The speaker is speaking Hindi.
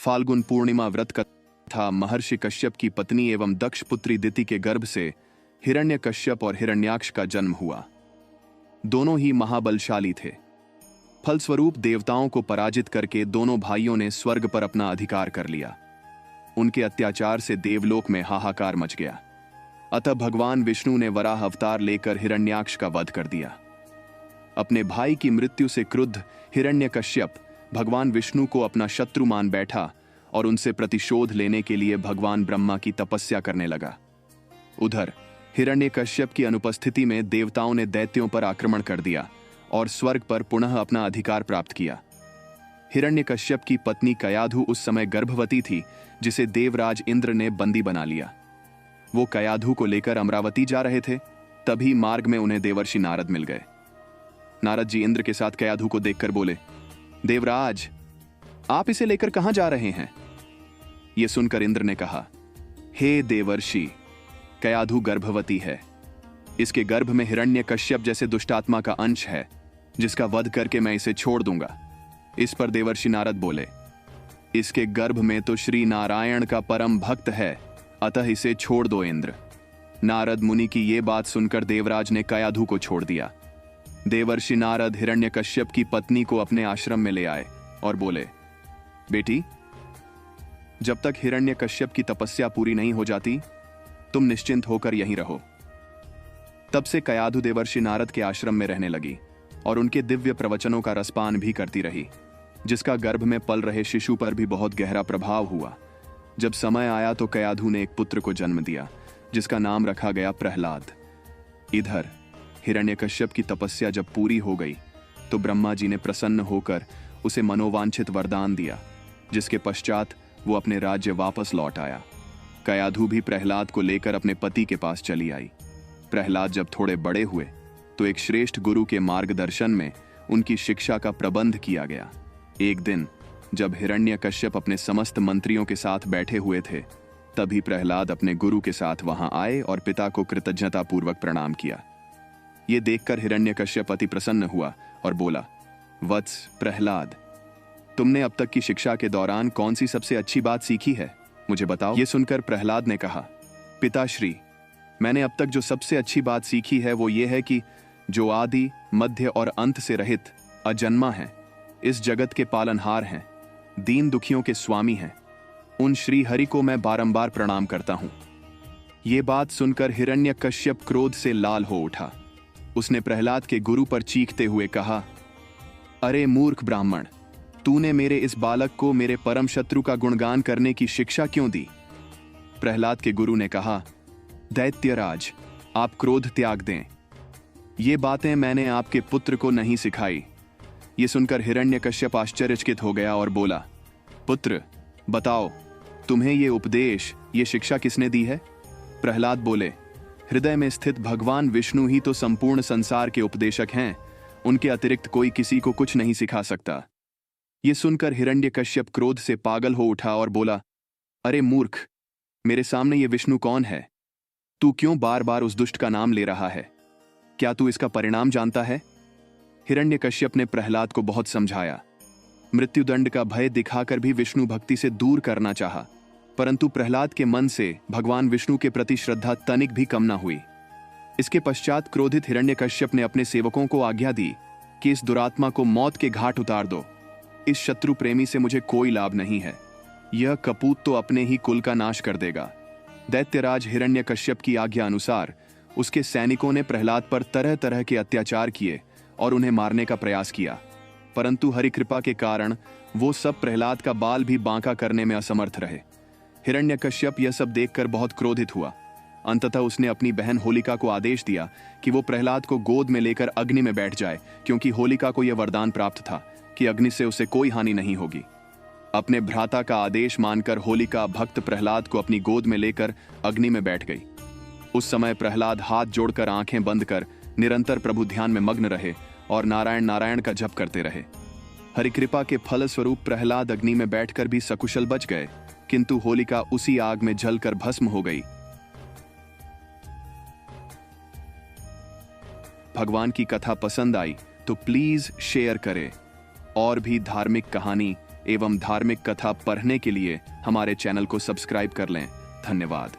फाल्गुन पूर्णिमा व्रत कथा महर्षि कश्यप की पत्नी एवं दक्ष पुत्री दिति के गर्भ से हिरण्यकश्यप और हिरण्याक्ष का जन्म हुआ। दोनों ही महाबलशाली थे। फलस्वरूप देवताओं को पराजित करके दोनों भाइयों ने स्वर्ग पर अपना अधिकार कर लिया। उनके अत्याचार से देवलोक में हाहाकार मच गया। अतः भगवान विष्णु ने वराह अवतार लेकर हिरण्याक्ष का वध कर दिया। अपने भाई की मृत्यु से क्रुद्ध हिरण्यकश्यप भगवान विष्णु को अपना शत्रु मान बैठा और उनसे प्रतिशोध लेने के लिए भगवान ब्रह्मा की तपस्या करने लगा। उधर हिरण्यकश्यप की अनुपस्थिति में देवताओं ने दैत्यों पर आक्रमण कर दिया और स्वर्ग पर पुनः अपना अधिकार प्राप्त किया। हिरण्यकश्यप की पत्नी कयाधु उस समय गर्भवती थी, जिसे देवराज इंद्र ने बंदी बना लिया। वो कयाधु को लेकर अमरावती जा रहे थे, तभी मार्ग में उन्हें देवर्षि नारद मिल गए। नारद जी इंद्र के साथ कयाधु को देखकर बोले, देवराज, आप इसे लेकर कहां जा रहे हैं? यह सुनकर इंद्र ने कहा, हे देवर्षि, कयाधु गर्भवती है। इसके गर्भ में हिरण्यकश्यप जैसे दुष्टात्मा का अंश है, जिसका वध करके मैं इसे छोड़ दूंगा। इस पर देवर्षि नारद बोले, इसके गर्भ में तो श्री नारायण का परम भक्त है, अतः इसे छोड़ दो इंद्र। नारद मुनि की यह बात सुनकर देवराज ने कयाधु को छोड़ दिया। देवर्षि नारद हिरण्यकश्यप की पत्नी को अपने आश्रम में ले आए और बोले, बेटी, जब तक हिरण्यकश्यप की तपस्या पूरी नहीं हो जाती, तुम निश्चिंत होकर यहीं रहो। तब से कयाधु देवर्षि नारद के आश्रम में रहने लगी और उनके दिव्य प्रवचनों का रसपान भी करती रही, जिसका गर्भ में पल रहे शिशु पर भी बहुत गहरा प्रभाव हुआ। जब समय आया तो कयाधु ने एक पुत्र को जन्म दिया, जिसका नाम रखा गया प्रहलाद। इधर हिरण्यकश्यप की तपस्या जब पूरी हो गई तो ब्रह्मा जी ने प्रसन्न होकर उसे मनोवांछित वरदान दिया, जिसके पश्चात वो अपने राज्य वापस लौट आया। कयाधु भी प्रहलाद को लेकर अपने पति के पास चली आई। प्रहलाद जब थोड़े बड़े हुए तो एक श्रेष्ठ गुरु के मार्गदर्शन में उनकी शिक्षा का प्रबंध किया गया। एक दिन जब हिरण्यकश्यप अपने समस्त मंत्रियों के साथ बैठे हुए थे, तभी प्रहलाद अपने गुरु के साथ वहां आए और पिता को कृतज्ञतापूर्वक प्रणाम किया। ये देखकर हिरण्यकश्यप अति प्रसन्न हुआ और बोला, वत्स प्रहलाद, तुमने अब तक की शिक्षा के दौरान कौन सी सबसे अच्छी बात सीखी है, मुझे बताओ। ये सुनकर प्रहलाद ने कहा, पिताश्री, मैंने अब तक जो सबसे अच्छी बात सीखी है वो ये है कि जो आदि, मध्य और अंत से रहित अजन्मा है, इस जगत के पालनहार हैं, दीन दुखियों के स्वामी हैं, उन श्री हरि को मैं बारंबार प्रणाम करता हूं। ये बात सुनकर हिरण्यकश्यप क्रोध से लाल हो उठा। उसने प्रहलाद के गुरु पर चीखते हुए कहा, अरे मूर्ख ब्राह्मण, तूने मेरे इस बालक को मेरे परम शत्रु का गुणगान करने की शिक्षा क्यों दी? प्रहलाद के गुरु ने कहा, दैत्यराज, आप क्रोध त्याग दें। ये बातें मैंने आपके पुत्र को नहीं सिखाई। ये सुनकर हिरण्यकश्यप आश्चर्यचकित हो गया और बोला, पुत्र, बताओ, तुम्हें ये उपदेश, ये शिक्षा किसने दी है? प्रहलाद बोले, हृदय में स्थित भगवान विष्णु ही तो संपूर्ण संसार के उपदेशक हैं, उनके अतिरिक्त कोई किसी को कुछ नहीं सिखा सकता। ये सुनकर हिरण्यकश्यप क्रोध से पागल हो उठा और बोला, अरे मूर्ख, मेरे सामने ये विष्णु कौन है? तू क्यों बार बार उस दुष्ट का नाम ले रहा है? क्या तू इसका परिणाम जानता है? हिरण्यकश्यप ने प्रहलाद को बहुत समझाया। मृत्युदंड का भय दिखाकर भी विष्णु भक्ति से दूर करना चाहा, परंतु प्रहलाद के मन से भगवान विष्णु के प्रति श्रद्धा तनिक भी कम न हुई। इसके पश्चात क्रोधित हिरण्यकश्यप ने अपने सेवकों को आज्ञा दी कि इस दुरात्मा को मौत के घाट उतार दो। इस शत्रु प्रेमी से मुझे कोई लाभ नहीं है। यह कपूत तो अपने ही कुल का नाश कर देगा। दैत्यराज हिरण्यकश्यप की आज्ञा अनुसार उसके सैनिकों ने प्रहलाद पर तरह तरह के अत्याचार किए और उन्हें मारने का प्रयास किया, परंतु हरि कृपा के कारण वो सब प्रहलाद का बाल भी बांका करने में असमर्थ रहे। हिरण्यकश्यप यह सब देखकर बहुत क्रोधित हुआ। अंततः उसने अपनी बहन होलिका को आदेश दिया कि वो प्रहलाद को गोद में लेकर अग्नि में बैठ जाए, क्योंकि होलिका को यह वरदान प्राप्त था कि अग्नि से उसे कोई हानि नहीं होगी। अपने भ्राता का आदेश मानकर होलिका भक्त प्रहलाद को अपनी गोद में लेकर अग्नि में बैठ गई। उस समय प्रहलाद हाथ जोड़कर आंखें बंद कर निरंतर प्रभु ध्यान में मग्न रहे और नारायण नारायण का जप करते रहे। हरिकृपा के फलस्वरूप प्रहलाद अग्नि में बैठकर भी सकुशल बच गए, किंतु होलिका उसी आग में जलकर भस्म हो गई। भगवान की कथा पसंद आई तो प्लीज शेयर करें। और भी धार्मिक कहानी एवं धार्मिक कथा पढ़ने के लिए हमारे चैनल को सब्सक्राइब कर लें। धन्यवाद।